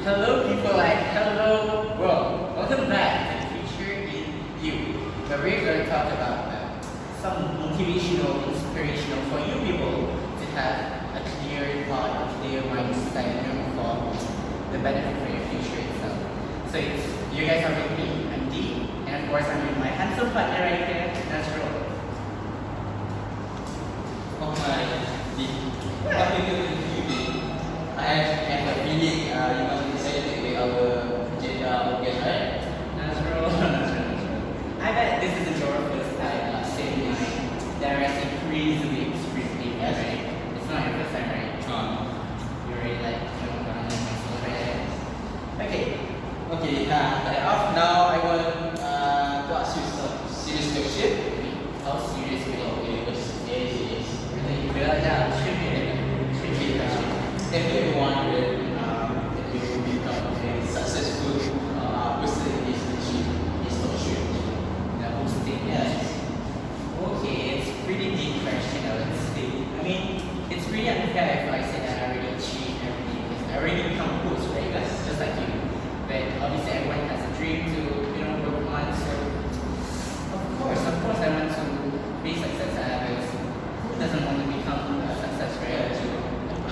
Hello people and hello world. Welcome back to Future in You, where we're going to talk about some motivational, inspirational for you people to have a clear thought, a clear mindset, for the benefit for your future itself. So you guys are with me, I'm Dee, and of course I'm with my handsome partner right here, Nazrul. Oh my, what do you do? I have a feeling you must be excited with our agenda of guest, right? Nazrul. I bet this is your first time saying my direct and crazily expressed name, right? It's not your first time, right? You're already like, myself, right? Okay. Okay, now I want to ask you some serious question. How serious will you be? Yes. Really? Yeah, should be. If you want that you will become a successful person in this industry, The hosting, yes. Okay, it's pretty deep question, I would say. I mean, it's really unfair if I say that I already achieved everything because I already become a host, right? That's just like you. But obviously everyone has a dream to, work on. So of course I want to be successful because who doesn't want to become a success, right?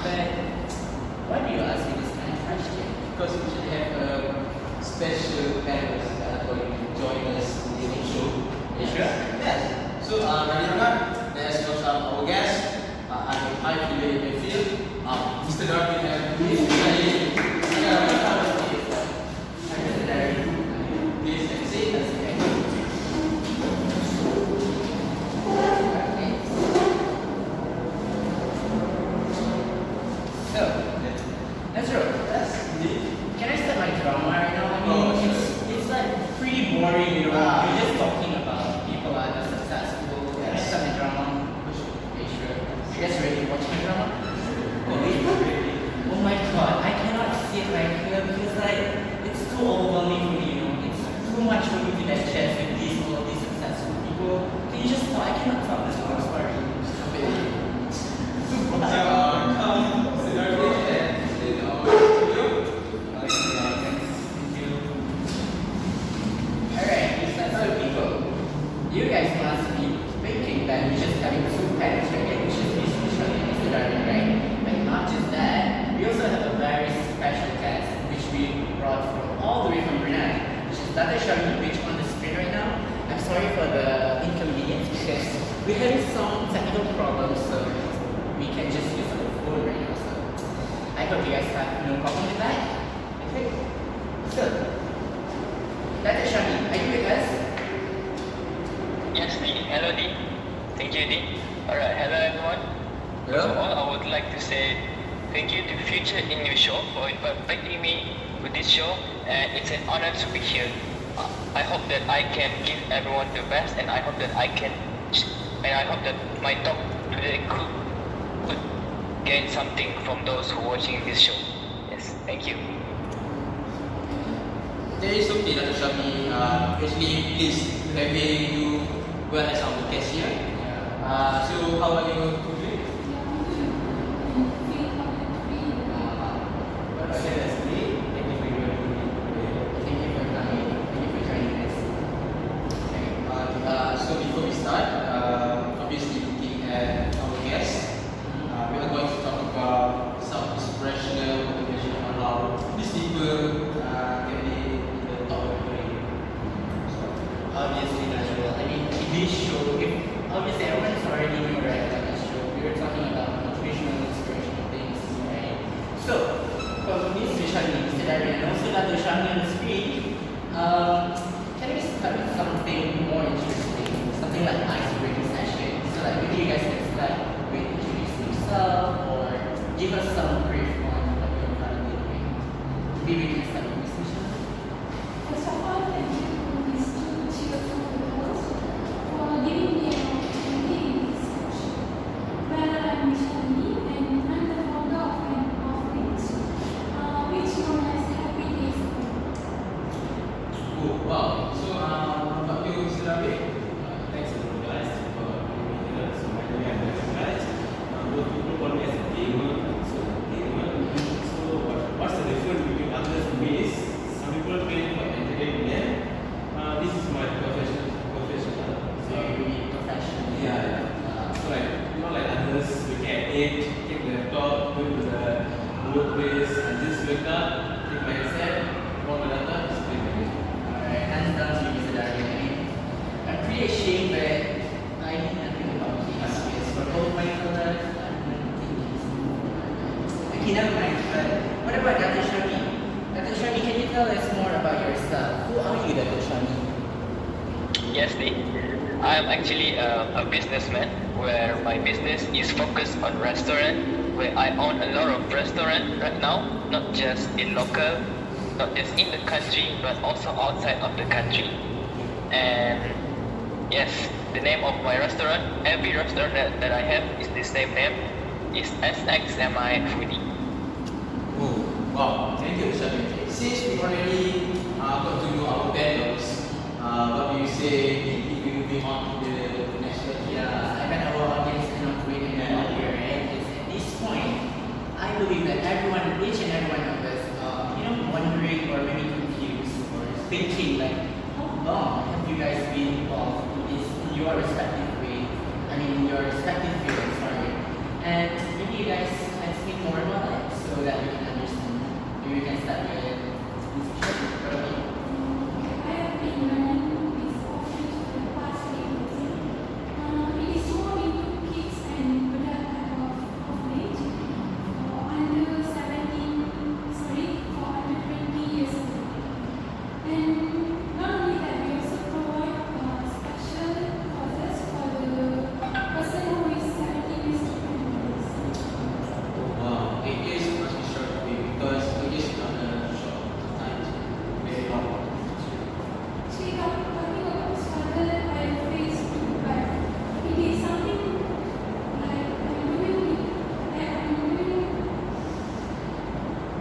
But why do you ask me this kind of question? Because we should have a special panelist going to join us in the show. You sure? Yes. So, let's welcome our guest. I'm high in the field. Mr. Darwin and please say us. So, that's true. Can I start my drama right now? I mean, it's like pretty boring, You're just talking about people that are successful. Can I start my drama? Are you sure? You guys ready to watch my drama? Oh my god, I cannot sit right here because it's too overwhelming for me, It's too much for me to digest with all of these successful people. Can you just talk? I cannot talk this long, sorry. You guys must be thinking that we're just having two panels, right? Which is Mr. Mr. Darwin, right? But not just that, we also have a very special guest which we brought from all the way from Brunei, which is Dr. Shami, which on the screen right now. I'm sorry for the inconvenience because we're having some technical problems, so we can just use our phone right now. So I hope you guys have no problem with that. Okay. So, Dr. Shami, are you with us? Yes, Dee. Hello, Dee. Thank you, Dee. Alright, hello everyone. First of all, I would like to say thank you to Future in Your Show for inviting me to this show, and it's an honor to be here. I hope that I can give everyone the best, and I hope that my talk today could gain something from those who are watching this show. Yes, thank you. There is okay, Dr. Shami. Actually, pleased to have you well as our guest here. So, how are you today? So before we start, obviously looking at our guests, we are going to talk about some inspirational motivation on how these people can be in the top of the career. Obviously, natural. I mean, in this show, obviously everyone's already knew, right? About this show, we were talking about motivational, inspirational things, right? So, for Mr. Shami, Mr. Darwin, and also Dr. Shami on the screen, can we start with something more interesting, something like ice-breaking session? So, like maybe you guys can start with introducing yourself or give us some brief on what you're currently doing. Maybe we can start with Mr. Shami. First of all, thank you, Mr. Cheerful host, for giving me an opportunity in this session. Well, I'm Shani, and I'm the founder of an offerings, which known as Happy Days. Oh, wow. So, how about you, Mr. Ravi? Thanks a lot, guys, for being here. So my name is guys. Both people call me as a gamer. So what's the difference between others edit, take the laptop, go to the workplace, and just wake up, take my headset, on my laptop, just play my game. Alright, hands down to you, Mr. Darwin. I mean, I'm pretty ashamed that I did nothing about these kids. For both my colors, I'm nothing. Okay, never mind. But what about Dr. Shami? Dr. Shami, can you tell us more about yourself? Who are you, Dr. Shami? Yes, Lee. I'm actually a businessman where my business is focused on restaurant, where I own a lot of restaurant right now, not just in local, not just in the country, but also outside of the country. And yes, the name of my restaurant, every restaurant that I have is the same name, is SXMI Foodie. Oh, wow. Thank you, Mr. Benji. Since we already got to know our vendors, what do you say if we moving on to the next question? Yeah, I bet our audience cannot wait any longer, right? Because at this point, I believe that everyone, each and every one of us, wondering or maybe confused or thinking like, how long have you guys been involved in your respective way? I mean, in your respective fields, sorry. And maybe you guys can speak more about it so that we can understand. Maybe we can start with Ms. Shirley. I have been learning this office for the past 8 years. It is more into kids and adult type of age. Under 17, sorry, for under 20 years old. And not only that, we also provide special courses for the person who is 17 years to 20 years. Wow, 8 years must be short for you because 8 years is not a short time, it's very long. Actually, talking about struggle, I faced too, but it is something like I'm doing it, like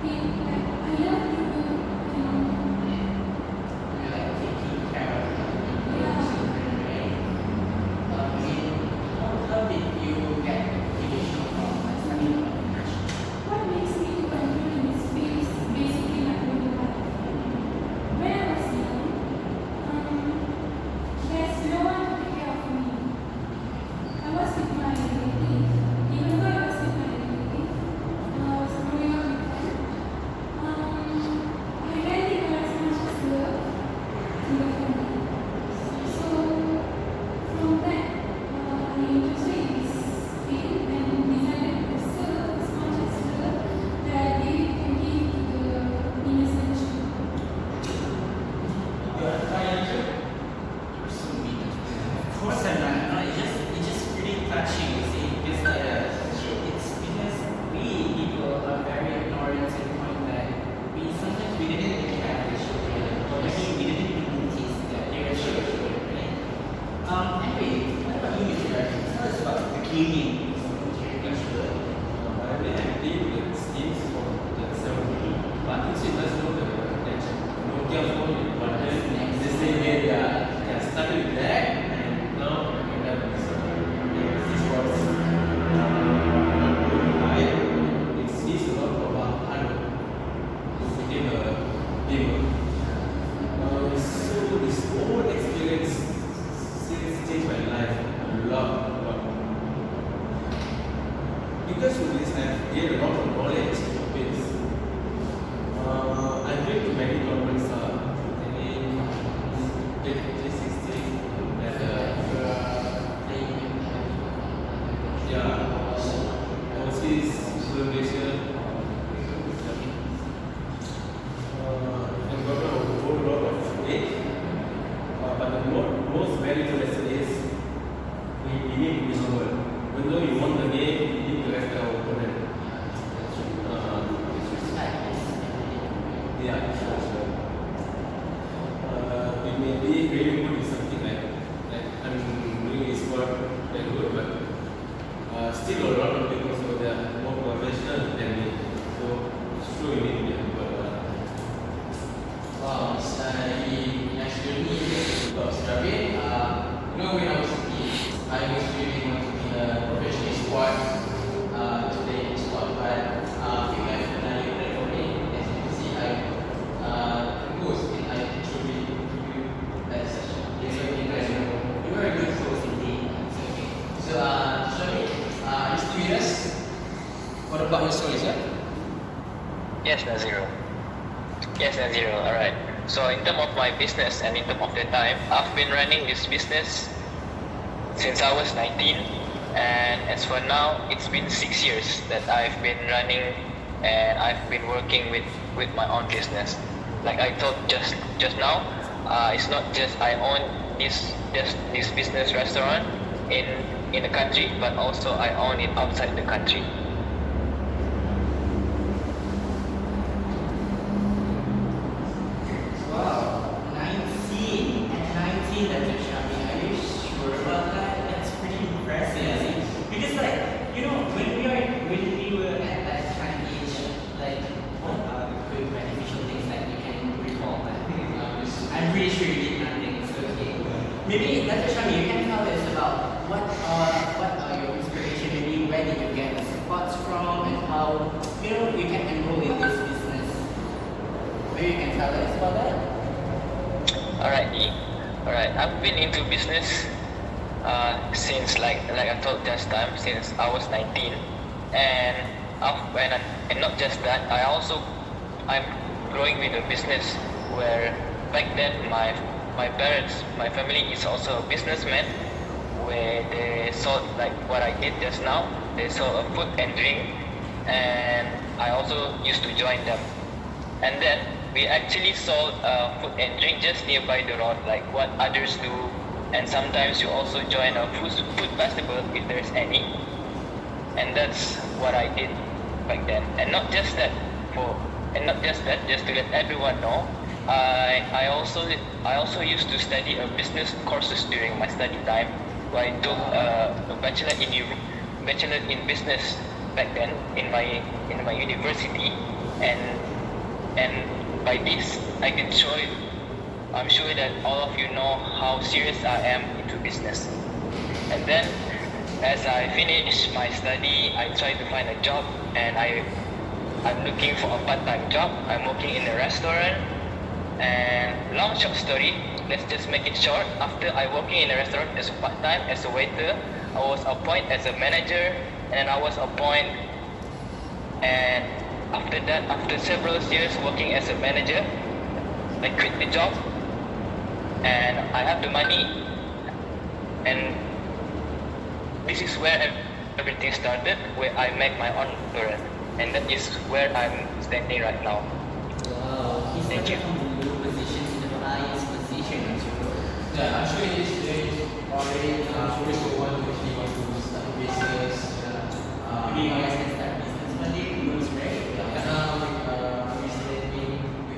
I love to do, You like taking care of yeah. children, right? How did you get motivation from studying entrepreneurship? What makes me to continue in this field is basically my own life. When I was young, there's no one to take care of me. I was with my relative. Even though I was with my relative, I was growing up with them. I rarely got as much as love in the family. So from that, I interested in this field and decided to serve as much as love that David can give to the innocent children. You are financial? You're so mean. Of course I'm not. No, it's just really touching, you see. Because it's because we people are very ignorant to the point that sometimes we didn't take care of the children, or maybe we didn't even notice that they were children, right? Anyway, what about you, Mr. Garden? Tell us about the cleaning. I really have the schemes for the 70, but actually that's not the Nokia phone, but then the same way I started with that, and now I ended up with this was it needs a lot of hard work to become a gamer. So this whole experience seriously changed my life a lot. Because of this, I've gained a lot of knowledge of this. I've been to many conferences, overseas, Indonesia, and got a whole lot of weight. But the most valuable lesson is we need to be humble. Even though you won the game, you need to respect our opponent. Yeah, sure. We may be really good in something like I'm doing this sport very good, but still a lot of people so they are more professional than me. So it's true you need to be humble. Wow, it's really nice journey to Australia. When I was a kid, I was really want to be a professional sport, to play sport, but I think I've done it right already. As you can see, I proposed and I contribute that session. It's okay, guys. You were a good host indeed. It's okay. So, Shami, are you still with us? what about your stories, yeah? Yes, Naziro. Yes, Naziro. Alright. So in terms of my business and in terms of the time, I've been running this business since I was 19, and as for now, it's been 6 years that I've been running, and I've been working with my own business. Like I told just now, it's not just I own this business restaurant in the country, but also I own it outside the country. Wow, 19 and 19 that you're showing. Are you sure about that? That's pretty impressive. Because when we were at that kind of age, like what are the good beneficial things that you can recall? I'm pretty sure you did nothing. So okay. Maybe Dr. Shami, you can tell us about what are your inspiration? Maybe where did you get the supports from and how you can enroll in this business. Maybe you can tell us about that. Alright. I've been into business since like I told last time, since I was 19, and not just that, I'm growing with a business where back then my parents, my family is also a businessman, where they sold like what I did just now. They sold a food and drink, and I also used to join them. And then we actually sold food and drink just nearby the road, like what others do. And sometimes you also join a food festival if there's any. And that's what I did back then. And not just that, just to let everyone know, I also used to study a business courses during my study time. Where I took a bachelor in business back then in my university, and by this I'm sure that all of you know how serious I am into business. And then as I finish my study, I try to find a job, and I'm looking for a part-time job. I'm working in a restaurant, and long short story, let's just make it short. After I working in a restaurant as a part-time as a waiter, I was appointed as a manager, and I was appointed, and after that, after several years working as a manager, I quit the job, and I have the money, and this is where everything started, where I make my own restaurant, and that is where I'm standing right now. Wow, he's Thank you. from the low position to the highest position. Yeah, I'm sure he's already always the one who actually wants to start a business. Maybe you guys can start business one day. It was great. We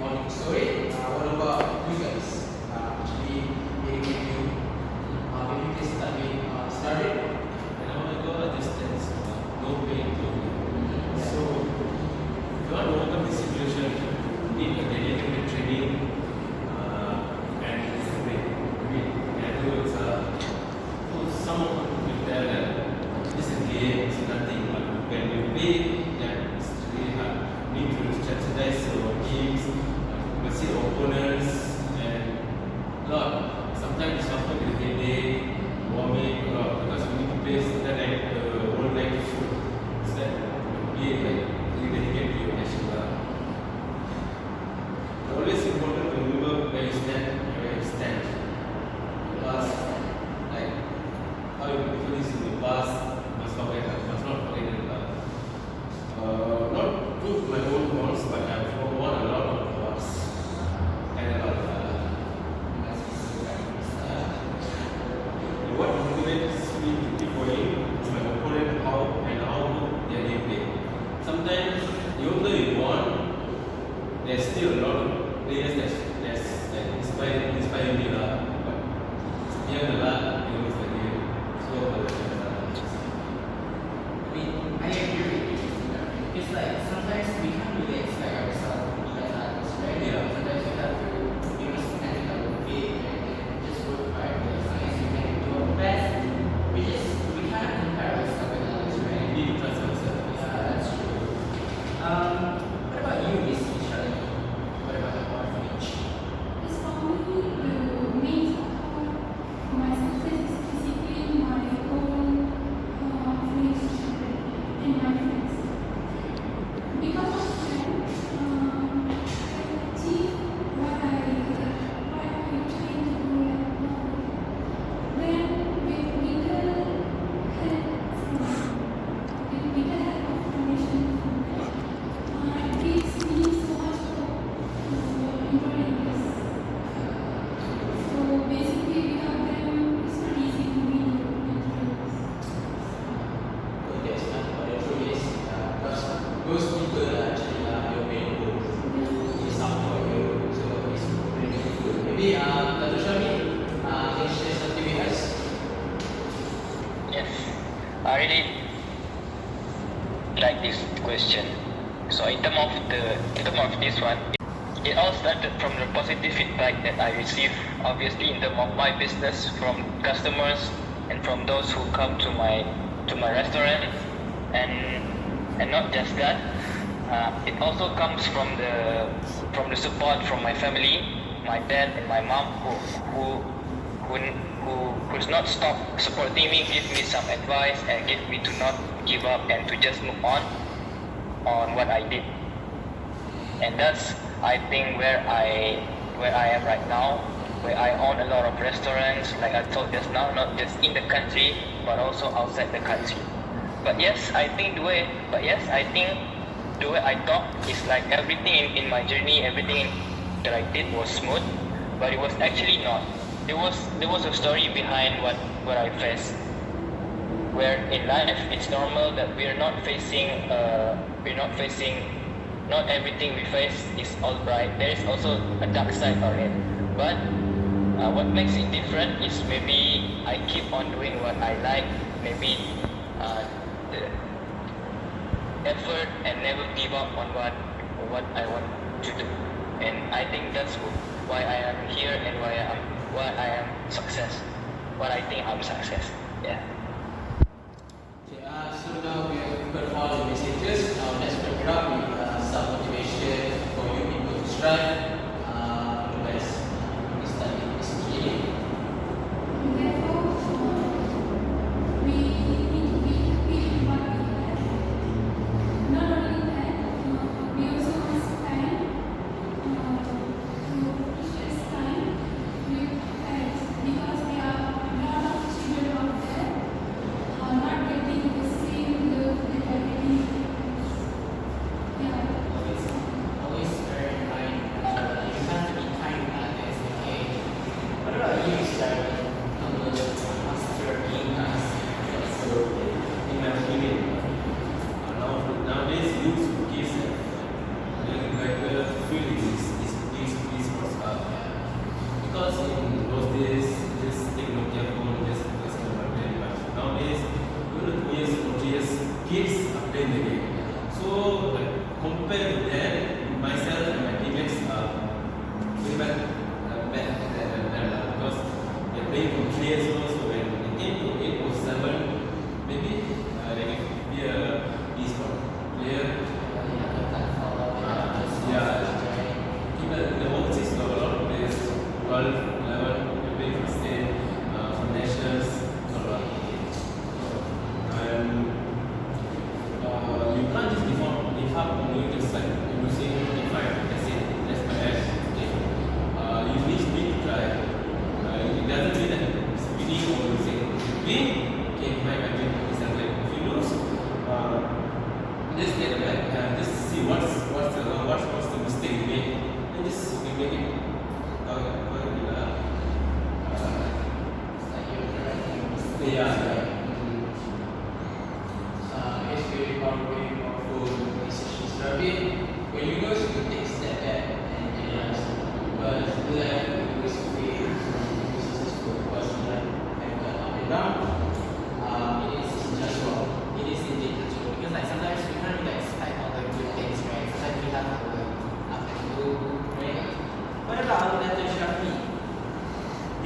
all know the story. What about you guys? Actually, maybe you can start it. And I want to go a distance, no pain, no gain. So, if you want to overcome this situation, you need a dedicated training and discipline. In other words, someone will tell that this is a game, it's nothing, but when you play, yeah, it's really hard. You need to strategize your games, consider opponents, and a lot. Sometimes you suffer with headache, vomit, a lot, because we need to play certain whole night shoot. It's that play like really dedicated to your passion. It's always important to remember where you stand and where you stand. Because like how you do this in the past, must not forget it. Not to my own goals, but I've won a lot of awards and a lot of what motivates me to keep going is my opponent, how good their game play. Sometimes, even though you won, there's still a lot of players that inspire me lah. But beyond the luck, it's the game. So I agree with you, because like sometimes we can't really expect ourselves to be like others, right? Yeah. Sometimes you have to stand up a bit and just work hard. As long as you can do our best, we cannot compare ourselves with others, we right? need to trust ourselves. That's true. What about you, Miss Shirley? What about the orphanage? As for me, the main factor for my success is basically my own relationship and my friends. those people are actually your main goal. It's up for you, so it's really good. Maybe Dr. Shami can share something with us. Yes, I really like this question. So in terms of this one, it all started from the positive feedback that I received, obviously in terms of my business from customers and from those who come to my restaurant, and not just that, it also comes from the support from my family, my dad and my mom, who's not stop supporting me, give me some advice and get me to not give up and to just move on what I did. And that's, I think, where I am right now, where I own a lot of restaurants, like I told just now, not just in the country but also outside the country. But yes, I think the way I talk is like everything in my journey, everything that I did was smooth, but it was actually not. There was a story behind what I faced. Where in life it's normal that not everything we face is all bright. There is also a dark side of it. But what makes it different is maybe I keep on doing what I like, maybe the effort and never give up on what I want to do. And I think that's why I am here and why I am success. What I think I'm success. Yeah. Okay, so now we have got all the messages. Now let's wrap it up with some motivation for you people to strive for the best. We start with Ms. Kiri. Therefore, we need to be happy with what we have. Not only that, we also must spend precious time with pets, because there are a lot of children out there not getting the same love that they are getting. Yeah. Always bear in mind that you have to be kind to others, okay? What about you, Sarah? Master being nice. So, in my opinion, nowadays youth kids like feeling is what's up. Because in those days, just take Nokia phone, just kind of play. But nowadays, even 2 years, 3 years, kids are playing the game. So, like, compared to that, myself and my teammates are very bad because they're playing from 3 years old. So when they came to 8 or 7, maybe they can be a e-sport player. Yeah, even the overseas, there are a lot of players, 12, 11, they play for state, for nationals, so and you can't just give up on doing just like losing 25, that's it, that's my best. Okay. You need to try. It doesn't mean that it's winning or losing. If you win, okay, fine, I win. It's like if you lose, just get back and just see what's the mistake you made, and just make it. Yeah. It's very powerful decisions. Tapi when you know you take step back and realize, because life always fail to be successful, because life have got up and down. It is just wrong. It is indeed true, because like sometimes we can't really expect all the good things, right? Sometimes we have to up and go, right? What about Dr. Shafi?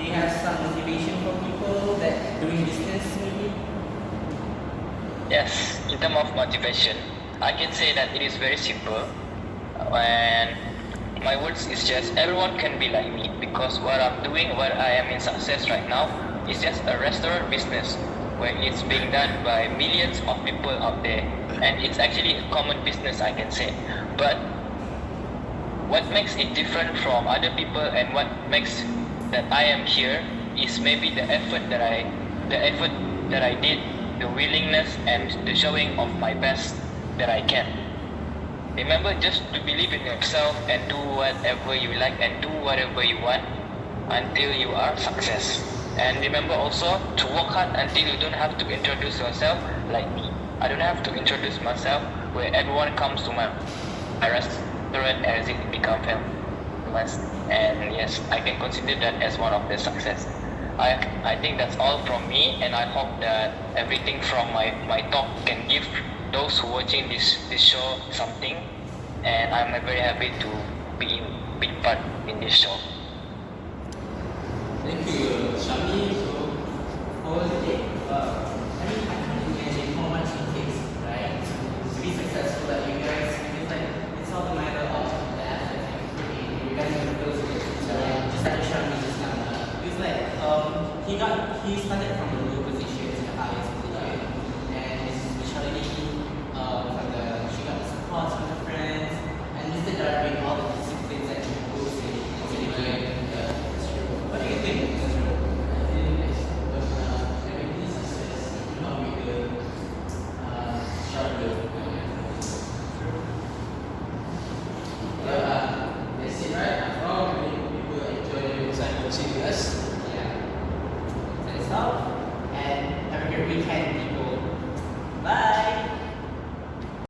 They have some motivation for people that doing business maybe? Yes, in terms of motivation, I can say that it is very simple. And my words is just everyone can be like me, because what I'm doing, what I am in success right now, is just a restaurant business where it's being done by millions of people out there, and it's actually a common business, I can say. But what makes it different from other people and what makes that I am here is maybe the effort that I did, the willingness and the showing of my best that I can. Remember just to believe in yourself and do whatever you like and do whatever you want until you are success. And remember also to work hard until you don't have to introduce yourself like me. I don't have to introduce myself. where everyone comes to my restaurant as it become famous. And yes, I can consider that as one of the success. I think that's all from me, and I hope that everything from my talk can give those who watching this show something. And I'm very happy to be part in this show. Thank you, Shami. So, how was it?